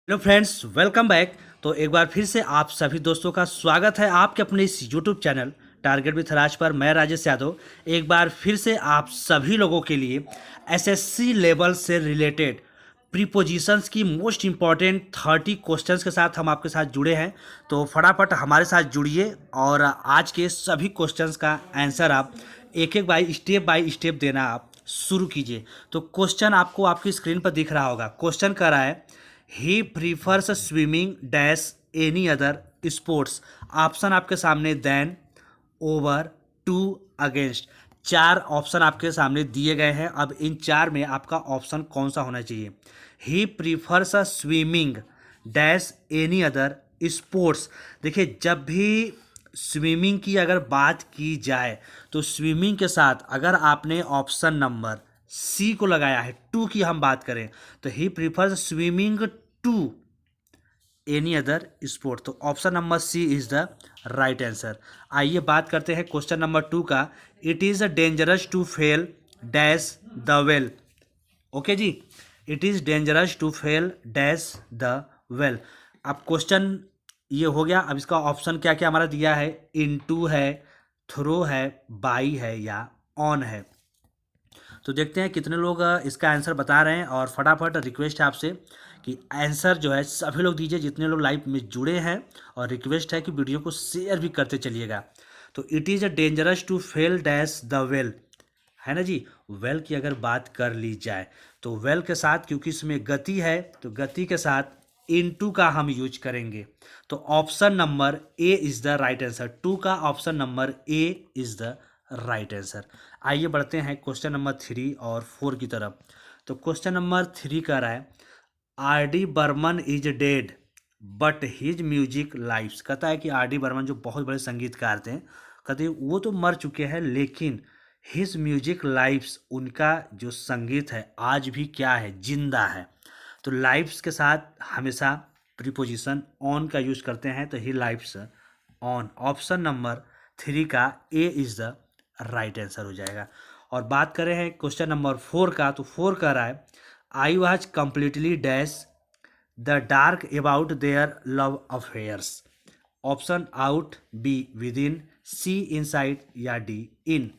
Hello friends, welcome back. तो एक बार फिर से आप सभी दोस्तों का स्वागत है आपके अपने इस यूट्यूब चैनल टारगेट विथ राज पर। मैं राजेश यादव एक बार फिर से आप सभी लोगों के लिए एसएससी लेवल से रिलेटेड प्रीपोजिशंस की मोस्ट इम्पॉर्टेंट 30 क्वेश्चंस के साथ हम आपके साथ जुड़े हैं। तो फटाफट हमारे साथ जुड़िए और आज के सभी क्वेश्चंस का आंसर आप एक एक बाई स्टेप देना आप शुरू कीजिए। तो क्वेश्चन आपको आपकी स्क्रीन पर दिख रहा होगा। क्वेश्चन कर रहा है he prefers swimming dash any other sports. Option आपके सामने देन, ओवर, टू, अगेंस्ट। चार ऑप्शन आपके सामने दिए गए हैं। अब इन चार में आपका ऑप्शन कौन सा होना चाहिए। He prefers swimming dash any other sports. देखिए, जब भी स्विमिंग की अगर बात की जाए तो स्विमिंग के साथ अगर आपने ऑप्शन नंबर सी को लगाया है, टू की हम बात करें तो he prefers swimming to any other sport. तो option number C is the right answer. आइए बात करते हैं क्वेश्चन नंबर 2 का। It is dangerous to fail dash the well. Okay जी, it is dangerous to fail dash the well. अब question ये हो गया। अब इसका ऑप्शन क्या क्या हमारा दिया है, इनटू है, थ्रो है, बाई है या ऑन है। तो देखते हैं कितने लोग इसका आंसर बता रहे हैं। और फटाफट रिक्वेस्ट है आपसे कि आंसर जो है सभी लोग दीजिए जितने लोग लाइव में जुड़े हैं। और रिक्वेस्ट है कि वीडियो को शेयर भी करते चलिएगा। तो it is a dangerous to fail dash the well, है ना जी। वेल की अगर बात कर ली जाए तो वेल के साथ, क्योंकि इसमें गति है तो गति के साथ इनटू का हम यूज करेंगे। तो option number A is the right answer. Two का option number A is the right answer. आइए बढ़ते हैं क्वेश्चन नंबर 3 और 4 की तरफ। तो क्वेश्चन नंबर 3 कह रहा है R D Burman is dead but his music lives. कहता है कि आर डी बर्मन जो बहुत बड़े संगीतकार थे, कहते हैं वो तो मर चुके हैं लेकिन हिज म्यूजिक लाइव्स, उनका जो संगीत है आज भी क्या है, जिंदा है। तो लाइव्स के साथ हमेशा प्रीपोजिशन ऑन का यूज करते हैं। तो ही लाइव्स ऑन, ऑप्शन नंबर 3 का ए इज द राइट आंसर हो जाएगा। और बात करें हैं क्वेश्चन नंबर 4 का। तो 4 कह रहा है I was completely dash the dark about their love affairs. Option out, B within, C inside या डी इन।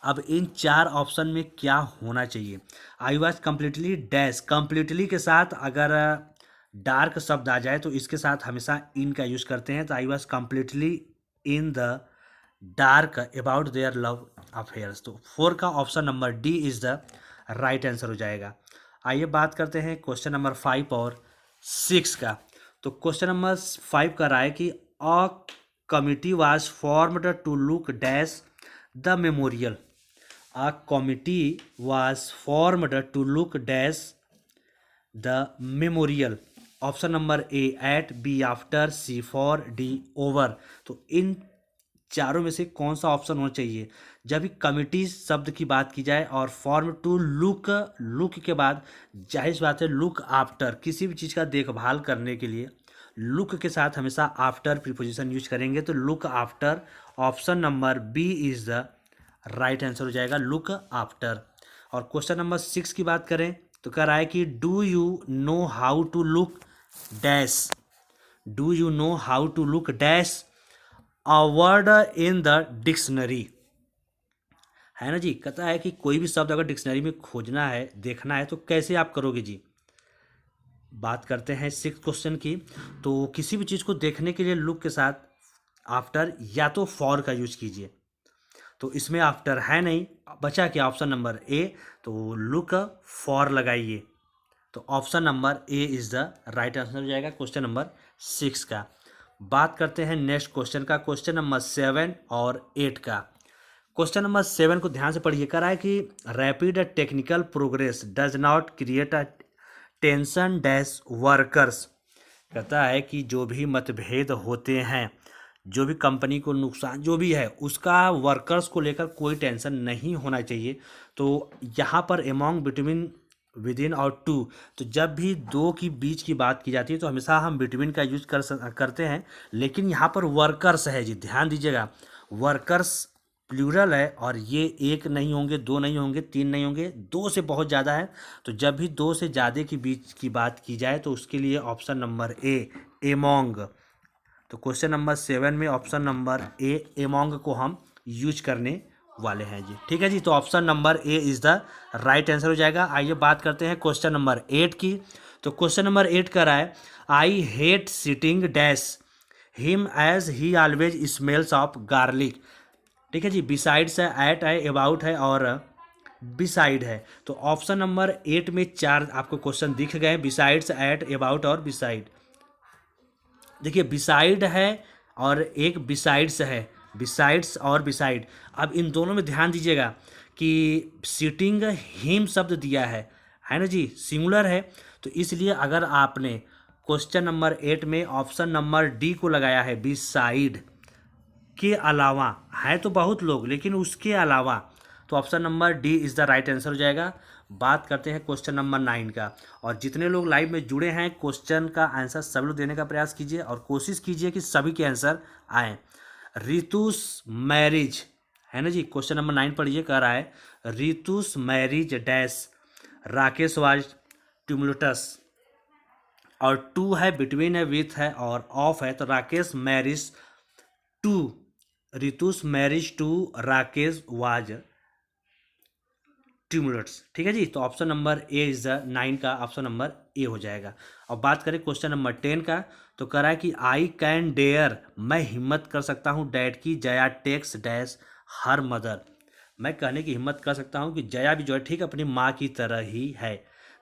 अब इन चार ऑप्शन में क्या होना चाहिए। I was completely dash, completely के साथ अगर डार्क शब्द आ जाए तो इसके साथ हमेशा इन का यूज करते हैं। तो आई was completely in the dark about their love affairs. तो 4 का option number D is the right answer हो जाएगा। आइए बात करते हैं क्वेश्चन नंबर 5 और 6 का। तो क्वेश्चन नंबर 5 का रहा है कि a committee was formed to look dash the memorial. A committee was formed to look dash the memorial. Option number A at, B after, C for, D over. तो इन चारों में से कौन सा ऑप्शन होना चाहिए। जब भी कमिटी शब्द की बात की जाए और फॉर्म टू लुक, लुक के बाद जाहिर सी बात है लुक आफ्टर, किसी भी चीज़ का देखभाल करने के लिए लुक के साथ हमेशा आफ्टर प्रीपोजिशन यूज करेंगे। तो look after, option number B is the right answer हो जाएगा, लुक आफ्टर। और क्वेश्चन नंबर 6 की बात करें तो कह रहा है कि do you know how to look dash, do you know how to look dash a word in the dictionary, है ना जी। कहता है कि कोई भी शब्द अगर डिक्शनरी में खोजना है, देखना है तो कैसे आप करोगे जी। बात करते हैं 6 क्वेश्चन की। तो किसी भी चीज़ को देखने के लिए लुक के साथ आफ्टर या तो फॉर का यूज कीजिए। तो इसमें आफ्टर है नहीं, बचा क्या ऑप्शन नंबर ए। तो लुक फॉर लगाइए। तो option number A is the right answer हो जाएगा क्वेश्चन नंबर 6 का। बात करते हैं नेक्स्ट क्वेश्चन का, क्वेश्चन नंबर 7 और 8 का। क्वेश्चन नंबर 7 को ध्यान से पढ़िए। कह रहा है कि rapid technical progress does not create a tension dash workers. कहता है कि जो भी मतभेद होते हैं, जो भी कंपनी को नुकसान जो भी है, उसका वर्कर्स को लेकर कोई टेंशन नहीं होना चाहिए। तो यहाँ पर अमॉन्ग, बिटवीन, विद इन और टू, तो जब भी दो की बीच की बात की जाती है तो हमेशा हम बिटवीन का यूज करते हैं। लेकिन यहाँ पर वर्कर्स है जी, ध्यान दीजिएगा। वर्कर्स प्लूरल है और ये एक नहीं होंगे, दो नहीं होंगे, तीन नहीं होंगे, दो से बहुत ज़्यादा है। तो जब भी दो से ज़्यादा के बीच की बात की जाए तो उसके लिए ऑप्शन नंबर ए, एमोंग। तो क्वेश्चन नंबर 7 में ऑप्शन नंबर ए, एमोंग को हम यूज करने वाले हैं जी। ठीक है जी, तो option number A is the right answer हो जाएगा। आइए बात करते हैं क्वेश्चन नंबर 8 की। तो क्वेश्चन नंबर 8 का रहा है, I hate sitting dash him as he always smells of garlic. ठीक है जी, बिसाइड्स है, एट है, अबाउट है और बिसाइड है। तो ऑप्शन नंबर 8 में 4 आपको क्वेश्चन दिख गए, बिसाइड्स, एट, अबाउट और बिसाइड। देखिए बिसाइड है और एक बिसाइड्स है, बिसाइड्स और बिसाइड। अब इन दोनों में ध्यान दीजिएगा कि सिटिंग हिम शब्द दिया है ना जी, सिंगुलर है। तो इसलिए अगर आपने क्वेश्चन नंबर 8 में ऑप्शन नंबर डी को लगाया है, बिसाइड के अलावा, है तो बहुत लोग लेकिन उसके अलावा, तो option number D is the right answer हो जाएगा। बात करते हैं क्वेश्चन नंबर 9 का। और जितने लोग लाइव में जुड़े हैं, क्वेश्चन का आंसर सब लोग देने का प्रयास कीजिए और कोशिश कीजिए कि सभी के आंसर आए। रितुस मैरिज है ना जी, क्वेश्चन नंबर 9 पढ़िए, कह रहा है रितुस मैरिज डैश राकेश वाज ट्यूमुलटस। और टू है, बिटवीन है, विथ है और ऑफ है। तो Rakesh marriage to, Ritu's marriage to Rakesh was tumultuous. ठीक है जी, तो option number A is the 9 का ऑप्शन नंबर ए हो जाएगा। अब बात करें क्वेश्चन नंबर 10 का। तो कह रहा है कि आई कैन डेयर, मैं हिम्मत कर सकता हूँ, डैड की Jaya takes dash her mother. मैं कहने की हिम्मत कर सकता हूँ कि जया भी जो है ठीक अपनी माँ की तरह ही है।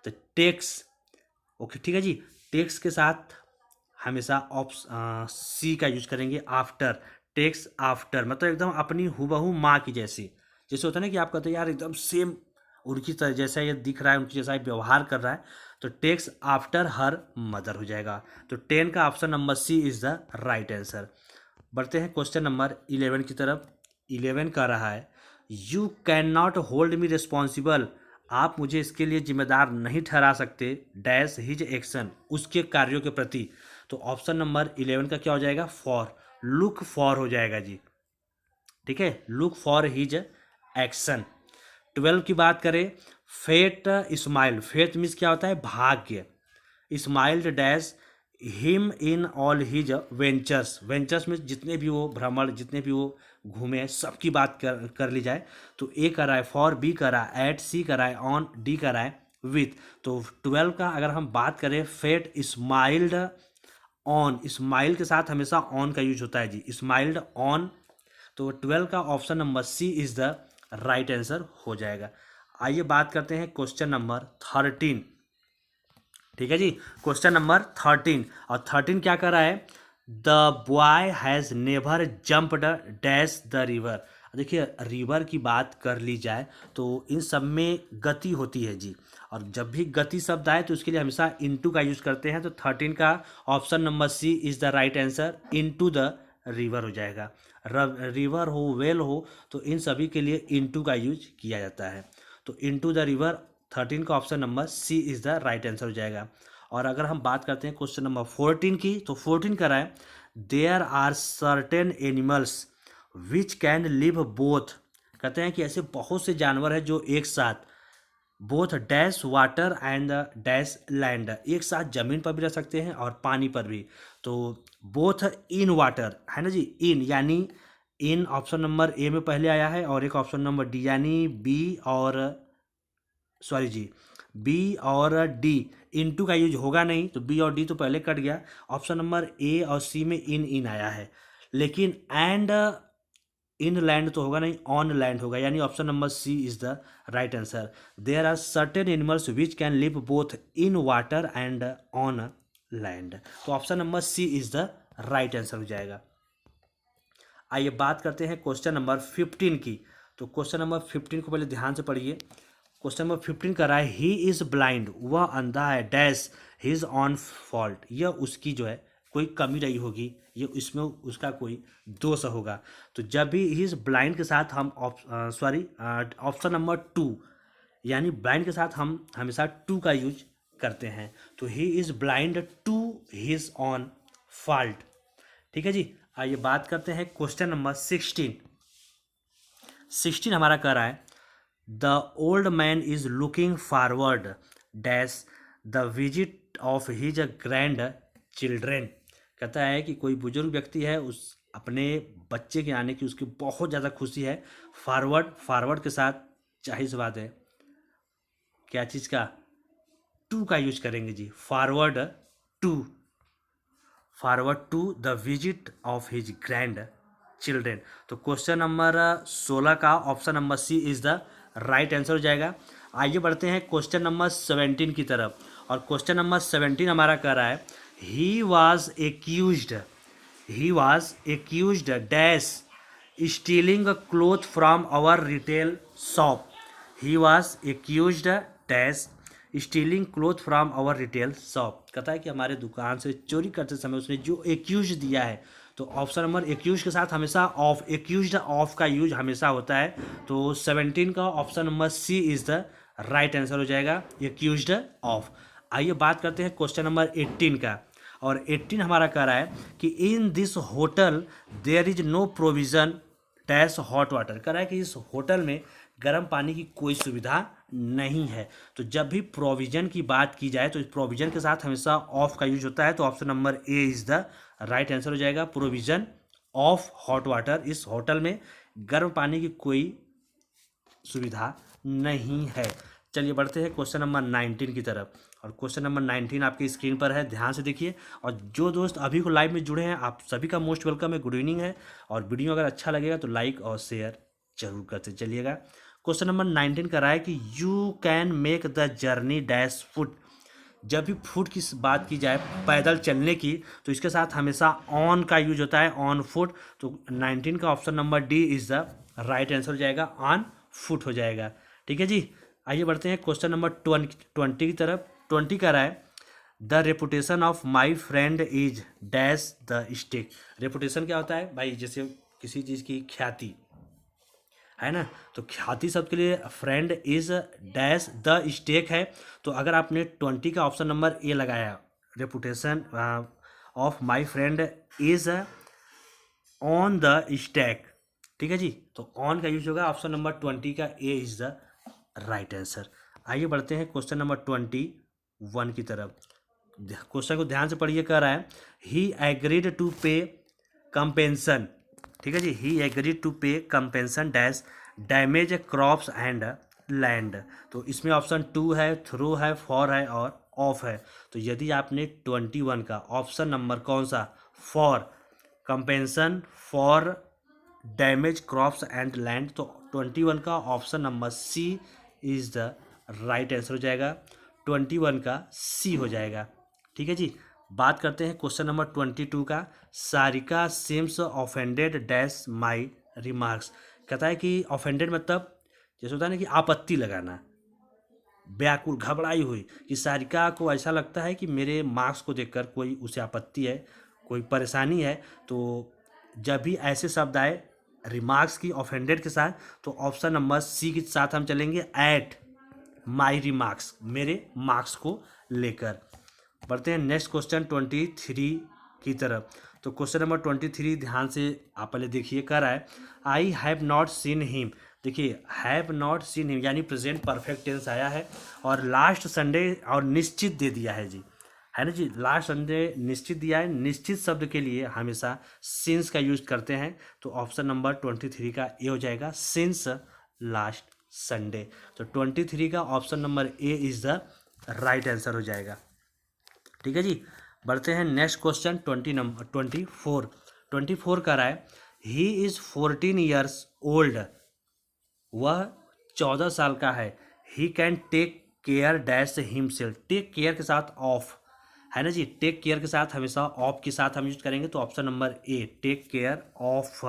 तो टेक्स, ओके ठीक है जी, टेक्स के साथ हमेशा ऑप्शन सी का यूज करेंगे, आफ्टर। टेक्स आफ्टर मतलब एकदम अपनी हुबहू माँ की जैसी। जैसे होता है ना कि आप कहते हैं यार एकदम सेम उनकी तरह जैसा ये दिख रहा है, उनकी जैसा व्यवहार कर रहा है, तो टेक्स आफ्टर हर मदर हो जाएगा। तो 10 का option number C is the right answer. बढ़ते हैं क्वेश्चन नंबर 11 की तरफ। 11 का रहा है, you can not hold me responsible, आप मुझे इसके लिए जिम्मेदार नहीं ठहरा सकते, डैश हिज एक्शन, उसके कार्यों के प्रति। तो ऑप्शन नंबर 11 का क्या हो जाएगा, फॉर, लुक फॉर हो जाएगा जी। ठीक है, लुक फॉर हिज एक्शन। 12 की बात करें, फेट स्माइल, फेट मीन्स क्या होता है, भाग्य। Smiled dash him in all his ventures, ventures में जितने भी वो भ्रमण, जितने भी वो घूमे, सबकी बात कर ली जाए तो ए कर रहा है फॉर, बी कर रहा है एट, सी कर रहा है ऑन, डी कर रहा है विथ। तो 12 का अगर हम बात करें, फेट स्माइल्ड ऑन, स्माइल के साथ हमेशा ऑन का यूज होता है जी, स्माइल्ड ऑन। तो 12 का option number C is the right answer हो जाएगा। आइए बात करते हैं क्वेश्चन नंबर 13। ठीक है जी, क्वेश्चन नंबर 13। और 13 क्या कर रहा है, the boy has never jumped dash the river. देखिए रिवर की बात कर ली जाए तो इन सब में गति होती है जी, और जब भी गति शब्द आए तो उसके लिए हमेशा इनटू का यूज करते हैं। तो 13 का option number C is the right answer, into the river हो जाएगा। रिवर हो, वेल हो, तो इन सभी के लिए इनटू का यूज किया जाता है। तो इनटू द रिवर, 13 का option number C is the right answer हो जाएगा। और अगर हम बात करते हैं क्वेश्चन नंबर 14 की, तो 14 का रहा है, there are certain animals which can live both. कहते हैं कि ऐसे बहुत से जानवर हैं जो एक साथ both dash water and dash land, एक साथ जमीन पर भी रह सकते हैं और पानी पर भी। तो बोथ इन वाटर है ना जी, इन यानी इन ऑप्शन नंबर ए में पहले आया है, और एक ऑप्शन नंबर डी यानी बी और सॉरी जी, बी और डी, इनटू का यूज होगा नहीं, तो बी और डी तो पहले कट गया। ऑप्शन नंबर ए और सी में इन आया है, लेकिन एंड इन लैंड तो होगा नहीं, ऑन लैंड होगा, यानी option number C is the right answer. There are certain animals which can live both in water and on land. तो option number C is the right answer हो जाएगा। आइए बात करते हैं क्वेश्चन नंबर 15 की। तो क्वेश्चन नंबर 15 को पहले ध्यान से पढ़िए। क्वेश्चन नंबर 15 कर रहा है, ही इज ब्लाइंड, वह अंधा है, डैश हिज ऑन फॉल्ट, यह उसकी जो है कोई कमी रही होगी, ये इसमें उसका कोई दोष होगा। तो जब भी ही इज ब्लाइंड के साथ हम ऑप्शन नंबर 2 यानी ब्लाइंड के साथ हम हमेशा टू का यूज करते हैं। तो he is blind to his own fault. ठीक है जी, आइए बात करते हैं क्वेश्चन नंबर 16। 16 हमारा कह रहा है the old man is looking forward dash the visit of his grand children. कहता है कि कोई बुजुर्ग व्यक्ति है, उस अपने बच्चे के आने की उसकी बहुत ज़्यादा खुशी है। फॉरवर्ड के साथ जाहिर सी बात है क्या चीज़ का, टू का यूज करेंगे जी। Forward to the visit of his grandchildren. तो क्वेश्चन नंबर 16 का option number C is the right answer हो जाएगा। आइए बढ़ते हैं क्वेश्चन नंबर 17 की तरफ, और क्वेश्चन नंबर 17 हमारा कह रहा है he was accused dash stealing cloth from our retail shop. He was accused dash stealing cloth from our retail shop. कहता है कि हमारे दुकान से चोरी करते समय उसने जो एक्यूज दिया है, तो ऑप्शन नंबर एक्यूज के साथ हमेशा एक्यूज्ड ऑफ का यूज हमेशा होता है। तो 17 का option number C is the right answer हो जाएगा, एक्यूज्ड ऑफ। आइए बात करते हैं क्वेश्चन नंबर 18 का, और 18 हमारा कह रहा है कि in this hotel there is no provision dash hot water. कह रहा है कि इस होटल में गर्म पानी की कोई सुविधा नहीं है। तो जब भी प्रोविजन की बात की जाए तो इस प्रोविजन के साथ हमेशा ऑफ का यूज होता है। तो option number A is the right answer हो जाएगा, प्रोविजन ऑफ हॉट वाटर। इस होटल में गर्म पानी की कोई सुविधा नहीं है। चलिए बढ़ते हैं क्वेश्चन नंबर 19 की तरफ, और क्वेश्चन नंबर 19 आपकी स्क्रीन पर है, ध्यान से देखिए। और जो दोस्त अभी को लाइव में जुड़े हैं आप सभी का मोस्ट वेलकम है, गुड इवनिंग है। और वीडियो अगर अच्छा लगेगा तो लाइक और शेयर जरूर करते चलिएगा। क्वेश्चन नंबर 19 कर रहा है कि you can make the journey dash foot. जब भी फुट की बात की जाए पैदल चलने की, तो इसके साथ हमेशा ऑन का यूज होता है, ऑन फुट। तो 19 का option number D is the right answer हो जाएगा, ऑन फुट हो जाएगा। ठीक है जी। आइए बढ़ते हैं क्वेश्चन नंबर 20 की तरफ। 20 का रहा है the reputation of my friend is dash the stake. Reputation क्या होता है भाई, जैसे किसी चीज़ की ख्याति है ना, तो ख्याति शब्द के लिए friend is dash the stake है। तो अगर आपने 20 का ऑप्शन नंबर ए लगाया, reputation of my friend is on the stack, ठीक है जी, तो ऑन का यूज होगा, ऑप्शन नंबर 20 का ए इज द राइट आंसर। आइए बढ़ते हैं क्वेश्चन नंबर 21 की तरफ। क्वेश्चन को ध्यान से पढ़िए। कह रहा है ही एग्रीड टू पे कंपेंसन, ठीक है जी, ही agreed to pay compensation dash damage crops and land. तो इसमें ऑप्शन 2 है, थ्रू है, फॉर है और ऑफ है। तो यदि आपने 21 का ऑप्शन नंबर कौन सा, for compensation for damage crops and land, तो 21 का option number C is the right answer हो जाएगा, 21 का सी हो जाएगा। ठीक है जी। बात करते हैं क्वेश्चन नंबर 22 का। Sarika seems offended dash my remarks. कहता है कि ऑफेंडेड मतलब जैसे होता है ना कि आपत्ति लगाना, व्याकुल घबराई हुई, कि सारिका को ऐसा लगता है कि मेरे मार्क्स को देखकर कोई उसे आपत्ति है, कोई परेशानी है। तो जब भी ऐसे शब्द आए रिमार्क्स की ऑफेंडेड के साथ, तो ऑप्शन नंबर सी के साथ हम चलेंगे, एट माई रिमार्क्स, मेरे मार्क्स को लेकर। बढ़ते हैं नेक्स्ट क्वेश्चन 23 की तरफ। तो क्वेश्चन नंबर 23 ध्यान से आप पहले देखिए। कह रहा है आई हैव नॉट सीन हिम। देखिए हैव नॉट सीन हिम यानी प्रेजेंट परफेक्ट टेंस आया है, और लास्ट संडे और निश्चित दे दिया है जी, है ना जी, लास्ट संडे निश्चित दिया है। निश्चित शब्द के लिए हमेशा सिंस का यूज करते हैं। तो ऑप्शन नंबर 23 का ए हो जाएगा, सिंस लास्ट संडे। तो 23 का option number A is the right answer हो जाएगा। ठीक है जी। बढ़ते हैं नेक्स्ट क्वेश्चन 24 का रहा है ही इज 14 ईयर्स ओल्ड, वह 14 साल का है। He can take care dash himself. Take care के साथ ऑफ है ना जी, टेक केयर के साथ हमेशा ऑफ के साथ हम यूज करेंगे। तो option number A, take care of.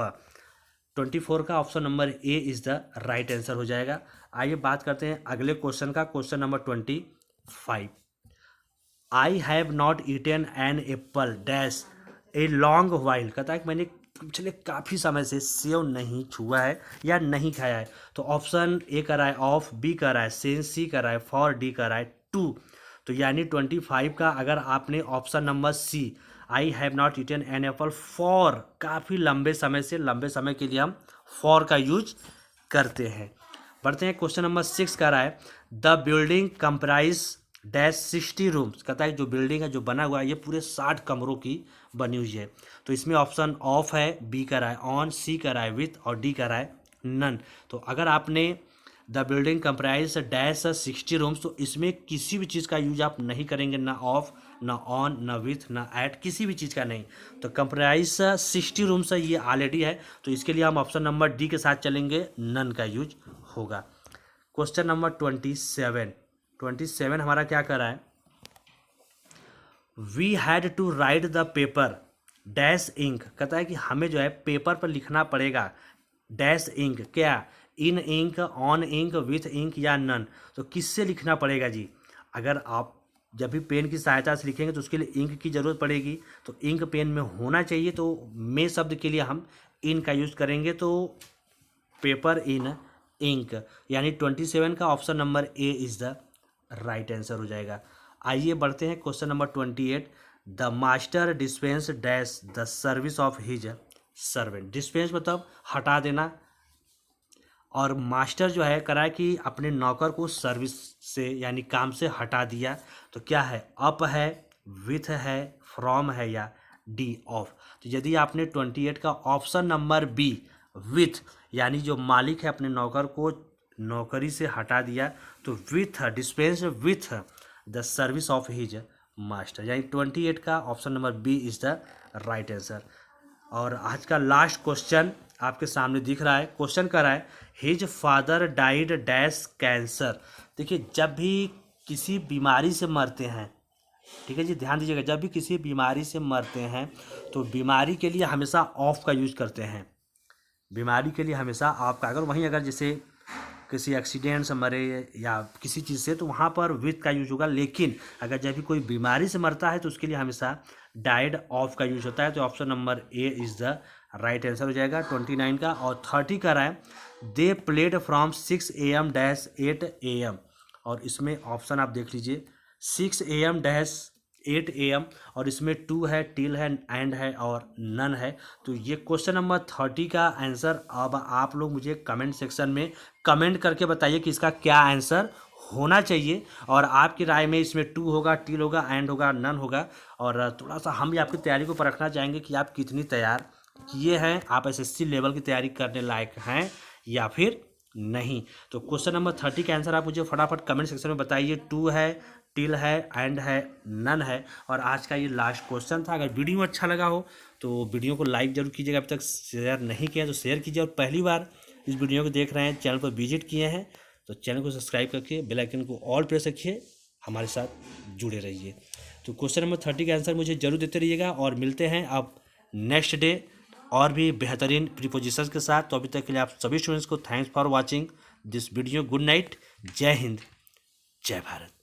24 का option number A is the right answer हो जाएगा। आइए बात करते हैं अगले क्वेश्चन का, question number 25। I have not eaten an apple dash a long while. कहता है कि मैंने पिछले काफ़ी समय से सेव नहीं छुआ है या नहीं खाया है। तो ऑप्शन ए कर रहा है ऑफ, बी कर रहा है सिंस, सी कर रहा है फॉर, डी कर रहा है टू। तो यानी 25 का अगर आपने option number C, I have not eaten an apple for, काफ़ी लंबे समय के लिए हम फॉर का यूज करते हैं। बढ़ते हैं, क्वेश्चन नंबर 6 कह रहा है the building comprise dash 60 rooms. कहता है जो बिल्डिंग है, जो बना हुआ है, ये पूरे 60 कमरों की बनी हुई है। तो इसमें ऑप्शन ऑफ है, बी कह रहा है ऑन, सी कह रहा है विथ और डी कह रहा है नन। तो अगर आपने the building comprise dash 60 rooms, तो इसमें किसी भी चीज़ का यूज आप नहीं करेंगे, ना ऑफ, ना ऑन, ना विथ, ना एट, किसी भी चीज़ का नहीं। तो कंप्राइज 60 रूम्स है, ये ऑलरेडी है, तो इसके लिए हम ऑप्शन नंबर डी के साथ चलेंगे, नन का यूज होगा। क्वेश्चन नंबर 27 हमारा क्या कर रहा है, we had to write the paper dash ink. कहता है कि हमें जो है पेपर पर लिखना पड़ेगा डैश इंक, क्या, in ink, on ink, with ink या नन। तो किससे लिखना पड़ेगा जी? अगर आप जब भी पेन की सहायता से लिखेंगे तो उसके लिए इंक की ज़रूरत पड़ेगी, तो इंक पेन में होना चाहिए, तो मे शब्द के लिए हम इन का यूज़ करेंगे, तो पेपर इन इंक, यानी 27 का option number A is the right answer हो जाएगा। आइए बढ़ते हैं, question number 28 the master dispense dash the service of his servant. Dispense मतलब हटा देना, और मास्टर जो है करा कि अपने नौकर को सर्विस से यानी काम से हटा दिया। तो क्या है, अप है, विथ है, फ्रॉम है या डी ऑफ। तो यदि आपने 28 का ऑप्शन नंबर बी विथ, यानी जो मालिक है अपने नौकर को नौकरी से हटा दिया, तो with dispense with the service of his master, यानी 28 का option number B is the right answer. और आज का लास्ट क्वेश्चन आपके सामने दिख रहा है, क्वेश्चन कर रहा है his father died dash cancer. देखिए, जब भी किसी बीमारी से मरते हैं, ठीक है जी, ध्यान दीजिएगा, जब भी किसी बीमारी से मरते हैं तो बीमारी के लिए हमेशा ऑफ का यूज करते हैं, बीमारी के लिए हमेशा ऑफ का। अगर वहीं अगर जैसे किसी एक्सीडेंट से मरे या किसी चीज़ से, तो वहाँ पर विथ का यूज होगा, लेकिन अगर जब भी कोई बीमारी से मरता है तो उसके लिए हमेशा डाइड ऑफ का यूज होता है। तो option number A is the right answer हो जाएगा 29 का। और 30 का रहा है they played from 6 AM dash 8 AM, और इसमें ऑप्शन आप देख लीजिए 6 AM डैश 8 AM, और इसमें 2 है, टिल है, एंड है और नन है। तो ये क्वेश्चन नंबर 30 का आंसर अब आप लोग मुझे कमेंट सेक्शन में कमेंट करके बताइए कि इसका क्या आंसर होना चाहिए, और आपकी राय में इसमें 2 होगा, टिल होगा, एंड होगा, नन होगा। और थोड़ा सा हम भी आपकी तैयारी को परखना चाहेंगे कि आप कितनी तैयार किए हैं, आप SSC लेवल की तैयारी करने लायक हैं या फिर नहीं। तो क्वेश्चन नंबर 30 का आंसर आप मुझे फटाफट कमेंट सेक्शन में बताइए। 2 है, टिल है, एंड है, नन है। और आज का ये लास्ट क्वेश्चन था। अगर वीडियो अच्छा लगा हो तो वीडियो को लाइक जरूर कीजिएगा, अभी तक शेयर नहीं किया तो शेयर कीजिए, और पहली बार इस वीडियो को देख रहे हैं, चैनल पर विजिट किए हैं तो चैनल को सब्सक्राइब करके बेल आइकन को ऑल प्रेस रखिए, हमारे साथ जुड़े रहिए। तो क्वेश्चन नंबर 30 का आंसर मुझे जरूर देते रहिएगा, और मिलते हैं अब नेक्स्ट डे और भी बेहतरीन प्रीपोजिशंस के साथ। तो अभी तक के लिए आप सभी स्टूडेंट्स को thanks for watching this video. Good night, जय हिंद, जय भारत।